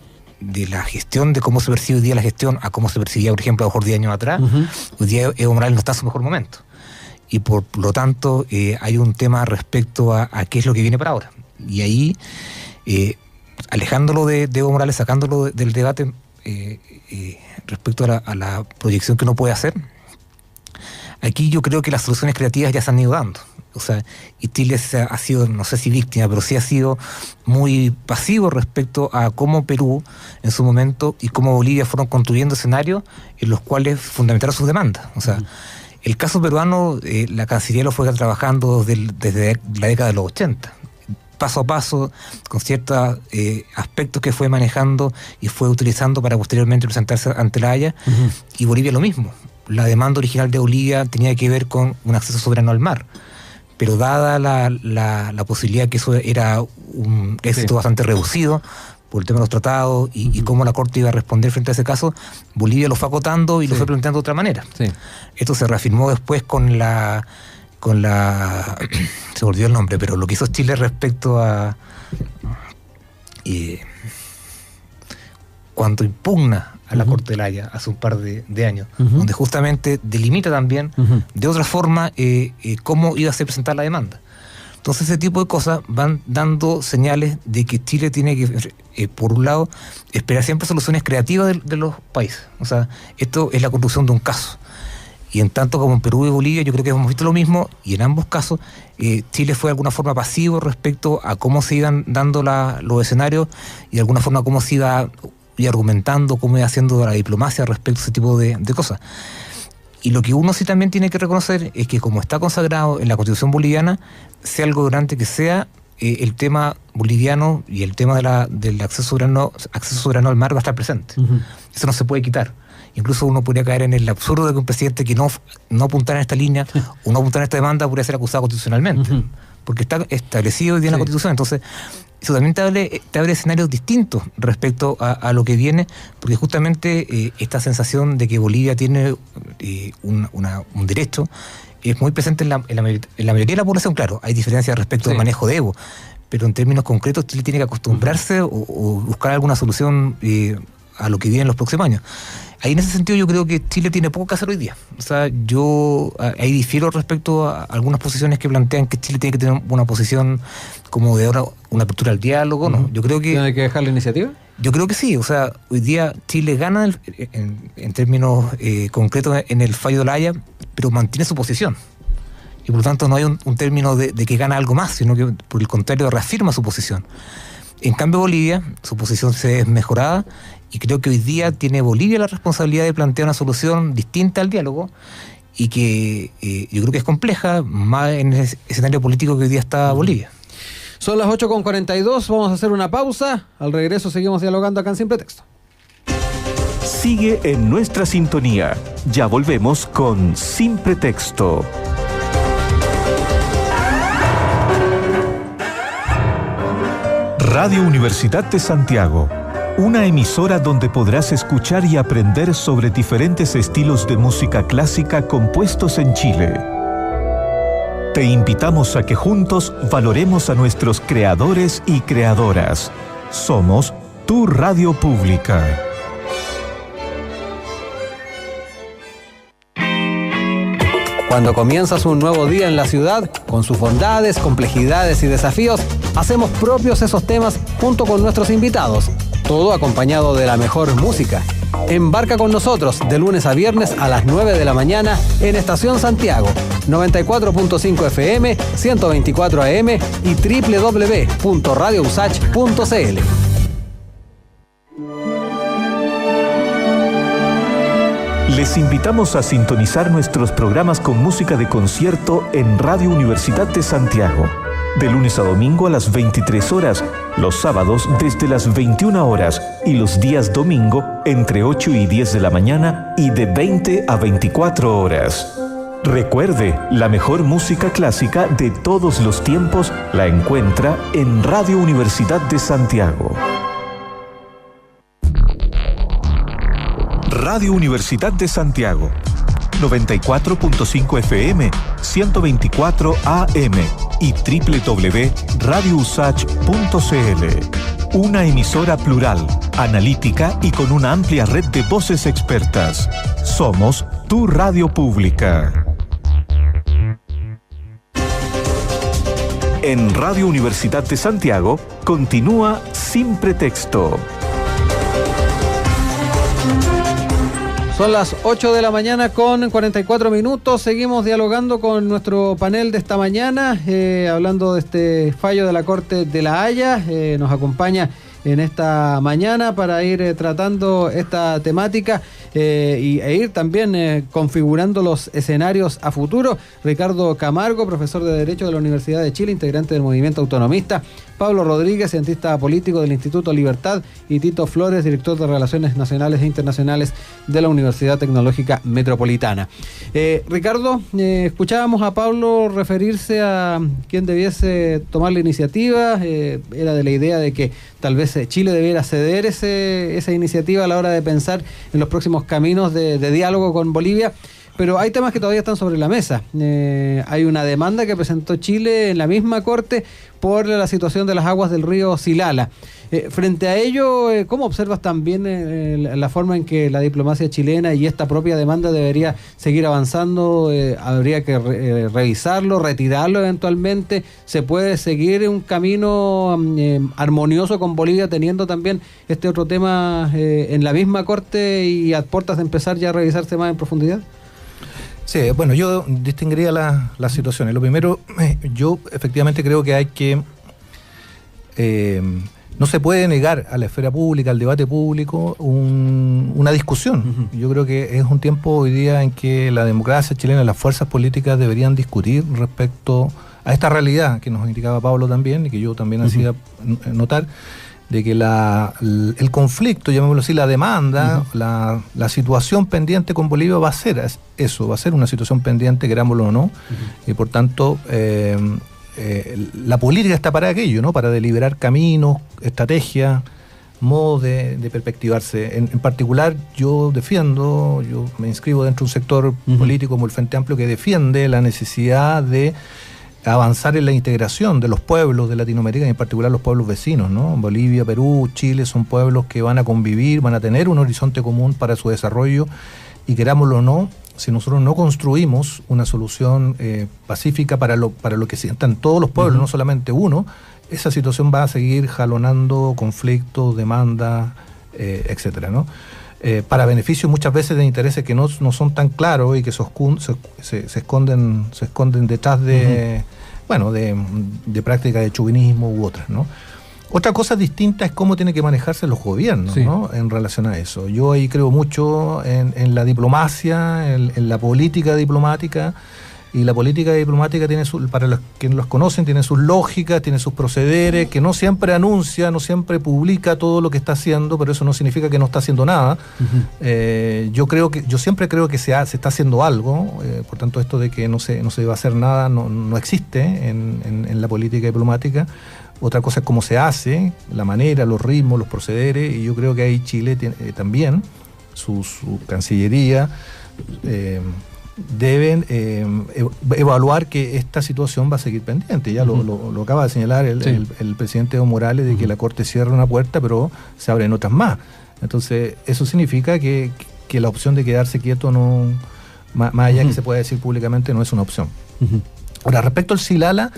la gestión, de cómo se percibe hoy día la gestión, a cómo se percibía, por ejemplo, a lo mejor 10 años atrás, hoy día Evo Morales no está en su mejor momento. Y por lo tanto, hay un tema respecto a qué es lo que viene para ahora. Y ahí, alejándolo de Evo Morales, sacándolo del debate respecto a la proyección que uno puede hacer, aquí yo creo que las soluciones creativas ya se han ido dando. O sea, y Chile ha sido, no sé si víctima, pero sí ha sido muy pasivo respecto a cómo Perú en su momento y cómo Bolivia fueron construyendo escenarios en los cuales fundamentaron sus demandas. O sea, el caso peruano, la Cancillería lo fue trabajando desde la década de los 80, paso a paso, con ciertos aspectos que fue manejando y fue utilizando para posteriormente presentarse ante la Haya. Y Bolivia lo mismo. La demanda original de Bolivia tenía que ver con un acceso soberano al mar. Pero dada la posibilidad que eso era un éxito bastante reducido por el tema de los tratados y cómo la Corte iba a responder frente a ese caso, Bolivia lo fue acotando y lo fue planteando de otra manera. Esto se reafirmó después con la se me olvidó el nombre, pero lo que hizo Chile respecto a cuando impugna a la Corte de la Haya hace un par de años, donde justamente delimita también de otra forma cómo iba a ser presentada la demanda. Entonces ese tipo de cosas van dando señales de que Chile tiene que, por un lado, esperar siempre soluciones creativas de los países. O sea, esto es la construcción de un caso. Y en tanto como en Perú y Bolivia, yo creo que hemos visto lo mismo, y en ambos casos Chile fue de alguna forma pasivo respecto a cómo se iban dando los escenarios y de alguna forma cómo se iba y argumentando, cómo iba haciendo la diplomacia respecto a ese tipo de cosas. Y lo que uno sí también tiene que reconocer es que como está consagrado en la Constitución boliviana, sea el gobernante que sea, el tema boliviano y el tema del acceso soberano al mar va a estar presente. Eso no se puede quitar. Incluso uno podría caer en el absurdo de que un presidente que no apuntara en esta línea o no apuntara en esta demanda podría ser acusado constitucionalmente, porque está establecido hoy día en la Constitución. Entonces, eso también te abre escenarios distintos respecto a lo que viene, porque justamente esta sensación de que Bolivia tiene un derecho es muy presente en la mayoría de la población. Claro, hay diferencias respecto al manejo de Evo, pero en términos concretos Chile tiene que acostumbrarse o buscar alguna solución a lo que viene en los próximos años. Ahí en ese sentido yo creo que Chile tiene poco que hacer hoy día. O sea, yo ahí difiero respecto a algunas posiciones que plantean que Chile tiene que tener una posición como de ahora, una apertura al diálogo, ¿no? Yo creo que... ¿Tiene que dejar la iniciativa? Yo creo que sí. O sea, hoy día Chile gana en términos concretos en el fallo de la Haya, pero mantiene su posición. Y por lo tanto no hay un término de que gana algo más, sino que por el contrario reafirma su posición. En cambio Bolivia, su posición se es mejorada, y creo que hoy día tiene Bolivia la responsabilidad de plantear una solución distinta al diálogo y que yo creo que es compleja, más en el escenario político que hoy día está Bolivia. Son las 8:42, vamos a hacer una pausa. Al regreso seguimos dialogando acá en Sin Pretexto. Sigue en nuestra sintonía. Ya volvemos con Sin Pretexto. Radio Universidad de Santiago, una emisora donde podrás escuchar y aprender sobre diferentes estilos de música clásica compuestos en Chile. Te invitamos a que juntos valoremos a nuestros creadores y creadoras. Somos tu radio pública. Cuando comienzas un nuevo día en la ciudad, con sus bondades, complejidades y desafíos, hacemos propios esos temas junto con nuestros invitados. Todo acompañado de la mejor música. Embarca con nosotros de lunes a viernes a las 9 de la mañana en Estación Santiago, 94.5 FM, 124 AM y www.radiousach.cl. Les invitamos a sintonizar nuestros programas con música de concierto en Radio Universidad de Santiago. De lunes a domingo a las 23 horas, los sábados desde las 21 horas y los días domingo entre 8 y 10 de la mañana y de 20 a 24 horas. Recuerde, la mejor música clásica de todos los tiempos la encuentra en Radio Universidad de Santiago. Radio Universidad de Santiago. 94.5 FM, 124 AM y www.radiousach.cl. Una emisora plural, analítica y con una amplia red de voces expertas. Somos tu radio pública. En Radio Universidad de Santiago, continúa Sin Pretexto. Son las 8 de la mañana con 44 minutos. Seguimos dialogando con nuestro panel de esta mañana, hablando de este fallo de la Corte de La Haya. Nos acompaña en esta mañana para ir tratando esta temática e ir también configurando los escenarios a futuro. Ricardo Camargo, profesor de Derecho de la Universidad de Chile, integrante del Movimiento Autonomista. Pablo Rodríguez, cientista político del Instituto Libertad, y Tito Flores, director de Relaciones Nacionales e Internacionales de la Universidad Tecnológica Metropolitana. Ricardo, escuchábamos a Pablo referirse a quién debiese tomar la iniciativa. Era de la idea de que tal vez Chile debiera ceder esa iniciativa a la hora de pensar en los próximos caminos de diálogo con Bolivia. Pero hay temas que todavía están sobre la mesa. Hay una demanda que presentó Chile en la misma Corte por la situación de las aguas del río Silala. Frente a ello, ¿cómo observas también la forma en que la diplomacia chilena y esta propia demanda debería seguir avanzando? ¿Habría que revisarlo, retirarlo eventualmente? ¿Se puede seguir un camino armonioso con Bolivia teniendo también este otro tema en la misma Corte y a puertas de empezar ya a revisarse más en profundidad? Sí, bueno, yo distinguiría las situaciones. Lo primero, yo efectivamente creo que hay que... no se puede negar a la esfera pública, al debate público, una discusión. Uh-huh. Yo creo que es un tiempo hoy día en que la democracia chilena, las fuerzas políticas deberían discutir respecto a esta realidad que nos indicaba Pablo también y que yo también hacía notar, de que el conflicto, llamémoslo así, la demanda, la situación pendiente con Bolivia va a ser eso, va a ser una situación pendiente, querámoslo o no, y por tanto la política está para aquello, ¿no? Para deliberar caminos, estrategias, modos de perspectivarse. En particular, yo me inscribo dentro de un sector político como el Frente Amplio que defiende la necesidad de avanzar en la integración de los pueblos de Latinoamérica, y en particular los pueblos vecinos, ¿no? Bolivia, Perú, Chile son pueblos que van a convivir, van a tener un horizonte común para su desarrollo, y querámoslo o no, si nosotros no construimos una solución pacífica para lo que sientan todos los pueblos, no solamente uno, esa situación va a seguir jalonando conflictos, demandas, etcétera, ¿no? Para beneficio muchas veces de intereses que no son tan claros y que se esconden detrás de, de prácticas de chauvinismo u otras, ¿no? Otra cosa distinta es cómo tienen que manejarse los gobiernos, ¿no? En relación a eso. Yo ahí creo mucho en la diplomacia, en la política diplomática. Y la política diplomática tiene para los que los conocen, tiene sus lógicas, tiene sus procederes, que no siempre anuncia, no siempre publica todo lo que está haciendo, pero eso no significa que no está haciendo nada. Yo siempre creo que se está haciendo algo, por tanto esto de que no se va a hacer nada no existe en la política diplomática. Otra cosa es cómo se hace, la manera, los ritmos, los procederes, y yo creo que ahí Chile tiene, también, su Cancillería, deben evaluar que esta situación va a seguir pendiente. Ya lo acaba de señalar el presidente Evo Morales, de que la Corte cierra una puerta, pero se abren otras más. Entonces, eso significa que la opción de quedarse quieto, más allá que se pueda decir públicamente, no es una opción. Ahora, respecto al Silala,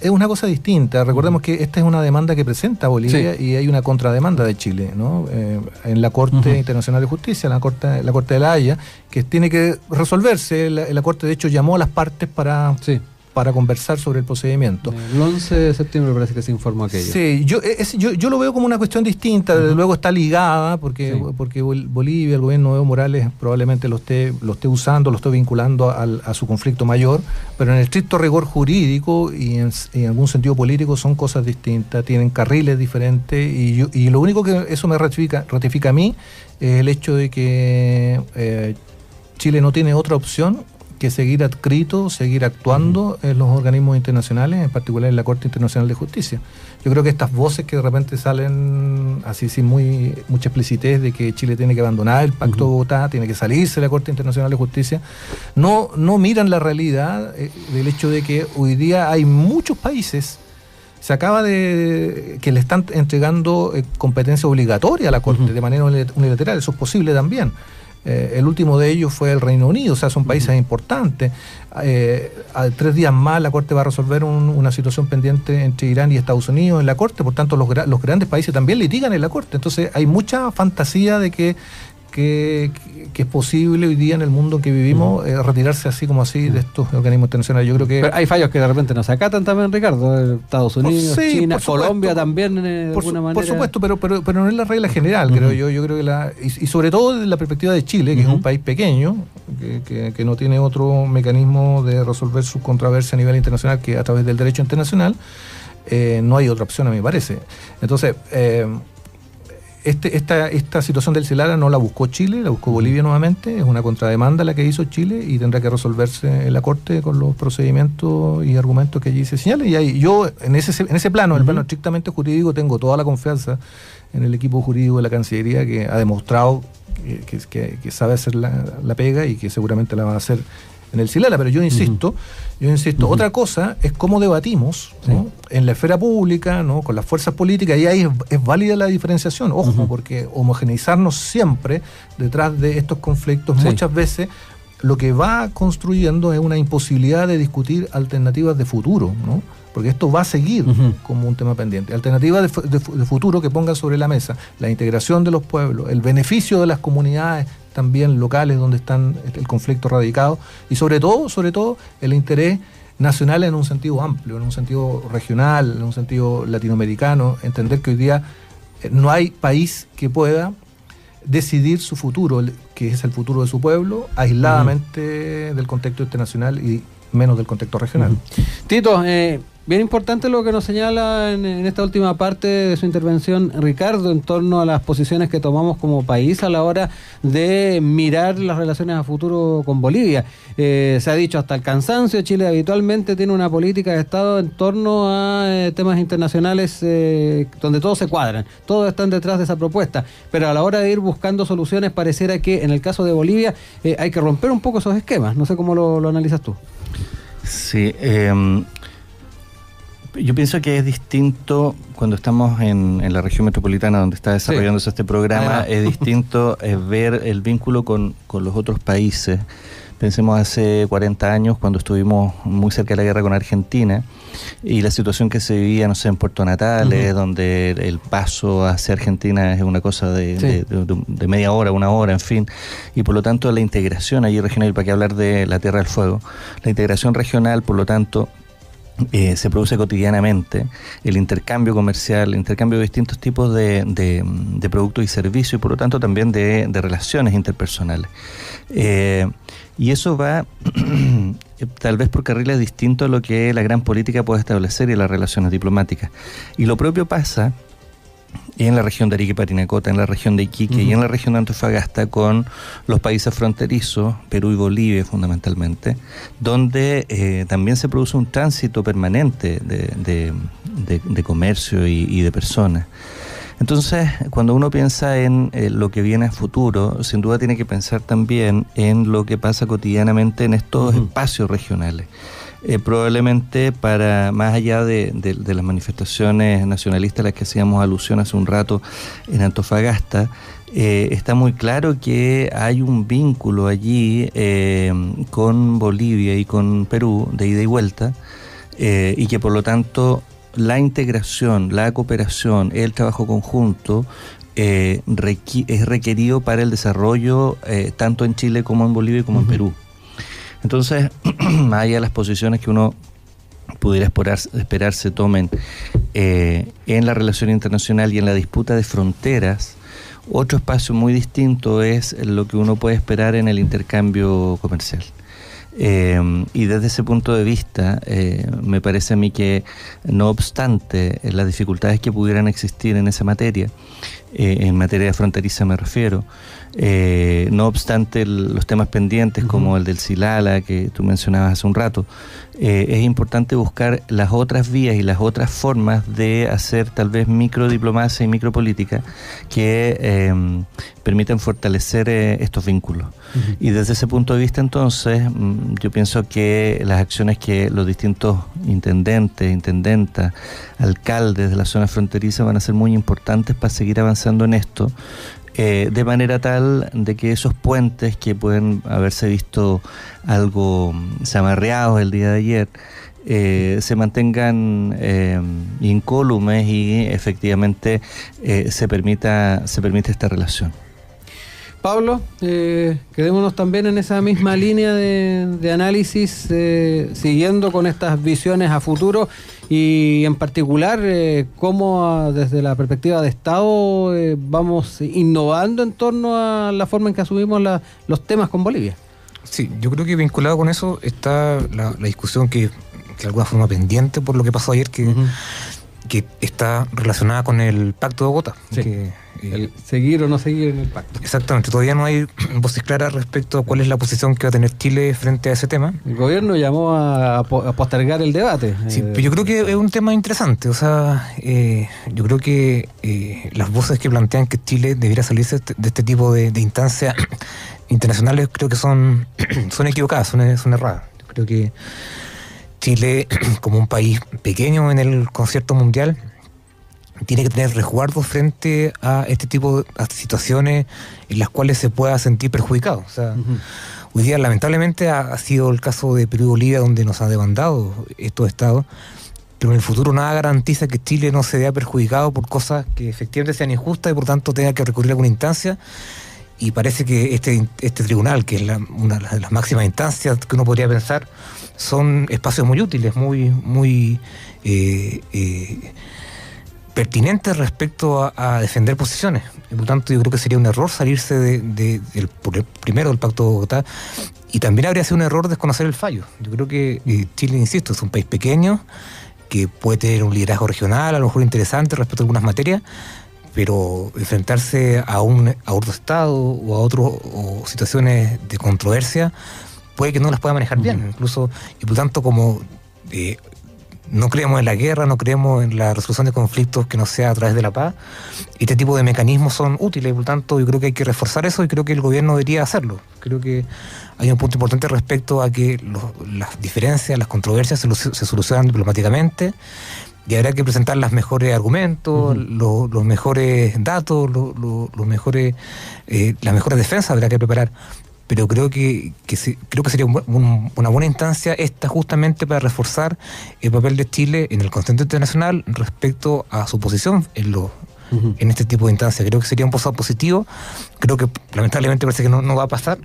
es una cosa distinta. Recordemos que esta es una demanda que presenta Bolivia, y hay una contrademanda de Chile, ¿no? En la Corte Internacional de Justicia, la Corte de La Haya, que tiene que resolverse. La Corte, de hecho, llamó a las partes para conversar sobre el procedimiento. El 11 de septiembre parece que se informó aquello. Sí, yo lo veo como una cuestión distinta. Desde luego está ligada, porque Bolivia, el gobierno de Evo Morales, probablemente lo esté usando, lo esté vinculando a su conflicto mayor, pero en el estricto rigor jurídico y en algún sentido político son cosas distintas, tienen carriles diferentes, y lo único que eso me ratifica a mí es el hecho de que Chile no tiene otra opción que seguir adscrito, seguir actuando en los organismos internacionales, en particular en la Corte Internacional de Justicia. Yo creo que estas voces que de repente salen así sin mucha explicitez de que Chile tiene que abandonar el Pacto de Bogotá, tiene que salirse de la Corte Internacional de Justicia, no miran la realidad del hecho de que hoy día hay muchos países, se acaba de que le están entregando competencia obligatoria a la Corte de manera unilateral. Eso es posible también. El último de ellos fue el Reino Unido, o sea, son países importantes. A 3 días más la Corte va a resolver una situación pendiente entre Irán y Estados Unidos en la Corte, por tanto los grandes países también litigan en la Corte. Entonces hay mucha fantasía de que es posible hoy día en el mundo en que vivimos retirarse así como así de estos organismos internacionales. Yo creo que pero hay fallos que de repente nos acatan también, Ricardo. Estados Unidos, sí, China, Colombia también de alguna manera. Por supuesto, pero no es la regla general, creo yo. Yo creo que y sobre todo desde la perspectiva de Chile, que es un país pequeño, que no tiene otro mecanismo de resolver sus controversias a nivel internacional que a través del derecho internacional, no hay otra opción, a mi parece. Entonces, esta situación del Cilara no la buscó Chile, la buscó Bolivia nuevamente, es una contrademanda la que hizo Chile y tendrá que resolverse en la Corte con los procedimientos y argumentos que allí se señalan. Y ahí, yo en ese plano, el plano estrictamente jurídico, tengo toda la confianza en el equipo jurídico de la Cancillería, que ha demostrado que sabe hacer la pega y que seguramente la va a hacer en el Cilara. Pero yo insisto, otra cosa es cómo debatimos, ¿no? En la esfera pública, ¿no? Con las fuerzas políticas, y ahí es válida la diferenciación, ojo, porque homogeneizarnos siempre detrás de estos conflictos muchas veces lo que va construyendo es una imposibilidad de discutir alternativas de futuro, ¿no? Porque esto va a seguir como un tema pendiente. Alternativas de futuro que pongan sobre la mesa la integración de los pueblos, el beneficio de las comunidades también locales donde están el conflicto radicado, y sobre todo el interés nacional en un sentido amplio, en un sentido regional, en un sentido latinoamericano. Entender que hoy día no hay país que pueda decidir su futuro, que es el futuro de su pueblo, aisladamente del contexto internacional y menos del contexto regional. Tito, bien importante lo que nos señala en esta última parte de su intervención, Ricardo, en torno a las posiciones que tomamos como país a la hora de mirar las relaciones a futuro con Bolivia. Se ha dicho hasta el cansancio, Chile habitualmente tiene una política de Estado en torno a temas internacionales donde todos se cuadran, todos están detrás de esa propuesta, pero a la hora de ir buscando soluciones pareciera que en el caso de Bolivia hay que romper un poco esos esquemas. No sé cómo lo analizas tú. Sí, yo pienso que es distinto cuando estamos en la región metropolitana donde está desarrollándose este programa, es distinto ver el vínculo con los otros países. Pensemos hace 40 años cuando estuvimos muy cerca de la guerra con Argentina y la situación que se vivía, no sé, en Puerto Natales, donde el paso hacia Argentina es una cosa de media hora, 1 hora, en fin. Y por lo tanto la integración allí regional, para qué hablar de la Tierra del Fuego, la integración regional, por lo tanto, se produce cotidianamente, el intercambio comercial, el intercambio de distintos tipos de productos y servicios y por lo tanto también de relaciones interpersonales. Y eso va tal vez por carriles distintos a lo que la gran política puede establecer y las relaciones diplomáticas. Y lo propio pasa en la región de Arica y Parinacota, en la región de Iquique y en la región de Antofagasta con los países fronterizos, Perú y Bolivia fundamentalmente, donde también se produce un tránsito permanente de comercio y de personas. Entonces, cuando uno piensa en lo que viene a futuro, sin duda tiene que pensar también en lo que pasa cotidianamente en estos espacios regionales. Probablemente para más allá de las manifestaciones nacionalistas a las que hacíamos alusión hace un rato en Antofagasta, está muy claro que hay un vínculo allí con Bolivia y con Perú de ida y vuelta, y que por lo tanto la integración, la cooperación, el trabajo conjunto es requerido para el desarrollo tanto en Chile como en Bolivia y como en Perú. Entonces, más allá de las posiciones que uno pudiera esperar se tomen en la relación internacional y en la disputa de fronteras, otro espacio muy distinto es lo que uno puede esperar en el intercambio comercial. Y desde ese punto de vista, me parece a mí que, no obstante las dificultades que pudieran existir en esa materia, en materia fronteriza me refiero, No obstante, los temas pendientes como el del Silala, que tú mencionabas hace un rato, es importante buscar las otras vías y las otras formas de hacer tal vez microdiplomacia y micropolítica que permitan fortalecer estos vínculos. Y desde ese punto de vista, entonces, yo pienso que las acciones que los distintos intendentes, intendentas, alcaldes de la zona fronteriza van a ser muy importantes para seguir avanzando en esto, de manera tal de que esos puentes que pueden haberse visto algo zamarreados el día de ayer se mantengan incólumes y efectivamente se permita esta relación. Pablo, quedémonos también en esa misma línea de análisis, siguiendo con estas visiones a futuro y en particular cómo desde la perspectiva de Estado vamos innovando en torno a la forma en que asumimos los temas con Bolivia. Sí, yo creo que vinculado con eso está la discusión que de alguna forma pendiente por lo que pasó ayer, que está relacionada con el Pacto de Bogotá. Sí. El seguir o no seguir en el pacto. Exactamente, todavía no hay voces claras respecto a cuál es la posición que va a tener Chile frente a ese tema. El gobierno llamó a postergar el debate. Sí, pero yo creo que es un tema interesante. O sea, yo creo que las voces que plantean que Chile debiera salirse de este tipo de instancias internacionales creo que son equivocadas, son erradas. Yo creo que Chile, como un país pequeño en el concierto mundial, tiene que tener resguardos frente a este tipo de situaciones en las cuales se pueda sentir perjudicado. O sea, hoy día lamentablemente ha sido el caso de Perú y Bolivia donde nos han demandado estos estados, pero en el futuro nada garantiza que Chile no se vea perjudicado por cosas que efectivamente sean injustas y por tanto tenga que recurrir a alguna instancia. Y parece que este tribunal, que es una de las máximas instancias que uno podría pensar, son espacios muy útiles, muy pertinentes respecto a defender posiciones. Y por tanto, yo creo que sería un error salirse del primero del Pacto de Bogotá, y también habría sido un error desconocer el fallo. Yo creo que Chile, insisto, es un país pequeño que puede tener un liderazgo regional, a lo mejor interesante respecto a algunas materias, pero enfrentarse a otro estado o situaciones de controversia puede que no las pueda manejar bien, incluso, y por tanto, como no creemos en la guerra, no creemos en la resolución de conflictos que no sea a través de la paz, este tipo de mecanismos son útiles, y por tanto yo creo que hay que reforzar eso, y creo que el gobierno debería hacerlo. Creo que hay un punto importante respecto a que las diferencias, las controversias se solucionan diplomáticamente, y habrá que presentar los mejores argumentos, los mejores datos, las mejores defensas habrá que preparar. Pero creo que sería una buena instancia esta, justamente para reforzar el papel de Chile en el contexto internacional respecto a su posición en este tipo de instancias. Creo que sería un paso positivo. Creo que lamentablemente parece que no va a pasar,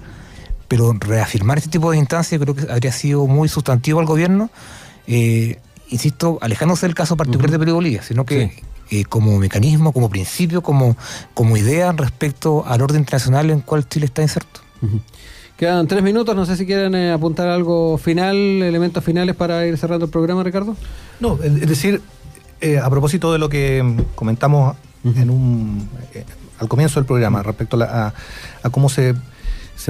pero reafirmar este tipo de instancias creo que habría sido muy sustantivo al gobierno. Insisto, alejándose del caso particular de Perú y Bolivia, sino que como mecanismo, como principio, como idea respecto al orden internacional en el cual Chile está inserto. Quedan 3 minutos, no sé si quieren apuntar algo final, elementos finales para ir cerrando el programa, Ricardo. No, es decir, a propósito de lo que comentamos al comienzo del programa, respecto a cómo se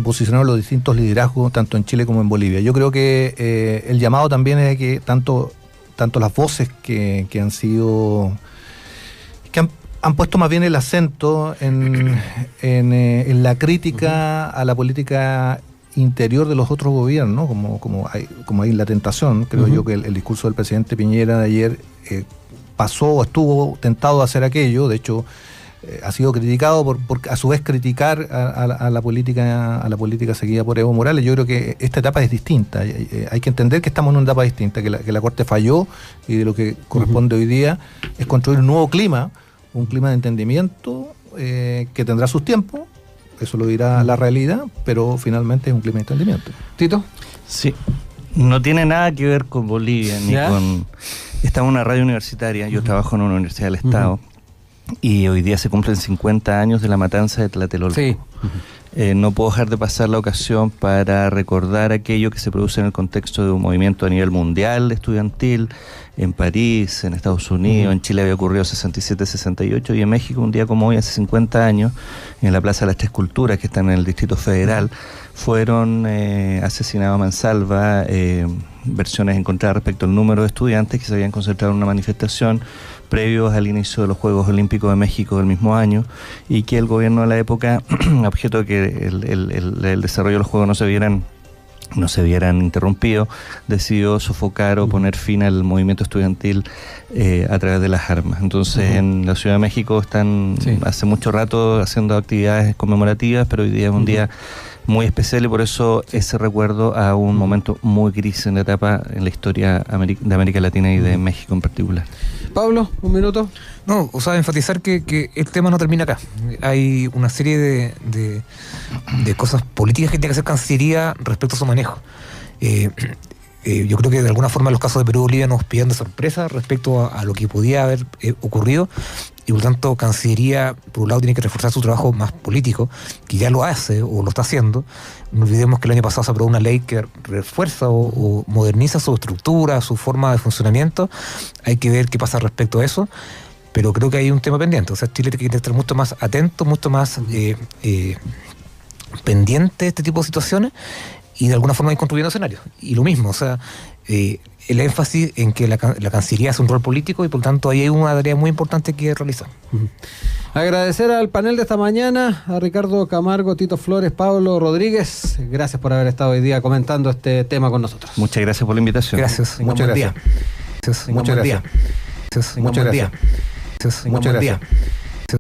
posicionaron los distintos liderazgos, tanto en Chile como en Bolivia. Yo creo que el llamado también es de que tanto las voces que han sido... han puesto más bien el acento en la crítica a la política interior de los otros gobiernos, como hay la tentación. Creo yo que el discurso del presidente Piñera de ayer pasó o estuvo tentado a hacer aquello. De hecho, ha sido criticado por a su vez criticar a la política seguida por Evo Morales. Yo creo que esta etapa es distinta. Hay que entender que estamos en una etapa distinta, que la Corte falló, y de lo que corresponde hoy día es construir un nuevo clima, un clima de entendimiento que tendrá sus tiempos, eso lo dirá la realidad, pero finalmente es un clima de entendimiento. ¿Tito? Sí, no tiene nada que ver con Bolivia, ni con... Estamos en una radio universitaria, yo trabajo en una universidad del Estado, y hoy día se cumplen 50 años de la matanza de Tlatelolco. Sí. No puedo dejar de pasar la ocasión para recordar aquello que se produce en el contexto de un movimiento a nivel mundial estudiantil, en París, en Estados Unidos, en Chile había ocurrido 67, 68, y en México un día como hoy, hace 50 años, en la Plaza de las Tres Culturas, que está en el Distrito Federal, fueron asesinados a mansalva, versiones encontradas respecto al número de estudiantes que se habían concentrado en una manifestación previos al inicio de los Juegos Olímpicos de México del mismo año, y que el gobierno de la época, objeto de que el desarrollo de los Juegos no se vieran interrumpidos, decidió sofocar o poner fin al movimiento estudiantil a través de las armas. Entonces en la Ciudad de México están hace mucho rato haciendo actividades conmemorativas, pero hoy día es un día muy especial, y por eso ese recuerdo a un momento muy gris en la etapa en la historia de América Latina y de México en particular. Pablo, un minuto. No, o sea, enfatizar que el tema no termina acá. Hay una serie de cosas políticas que tiene que hacer Cancillería respecto a su manejo. Yo creo que de alguna forma los casos de Perú y Bolivia nos pillan de sorpresa respecto a lo que podía haber ocurrido, y por lo tanto Cancillería, por un lado, tiene que reforzar su trabajo más político, que ya lo hace o lo está haciendo. No olvidemos que el año pasado se aprobó una ley que refuerza o moderniza su estructura, su forma de funcionamiento. Hay que ver qué pasa respecto a eso, pero creo que hay un tema pendiente. O sea, Chile tiene que estar mucho más atento, mucho más pendiente de este tipo de situaciones, y de alguna forma ir construyendo escenarios. Y lo mismo, o sea, el énfasis en que la Cancillería hace un rol político, y por lo tanto ahí hay una tarea muy importante que realizar. Agradecer al panel de esta mañana, a Ricardo Camargo, Tito Flores, Pablo Rodríguez. Gracias por haber estado hoy día comentando este tema con nosotros. Muchas gracias por la invitación. Gracias. Muchas gracias. Muchas gracias. Muchas gracias.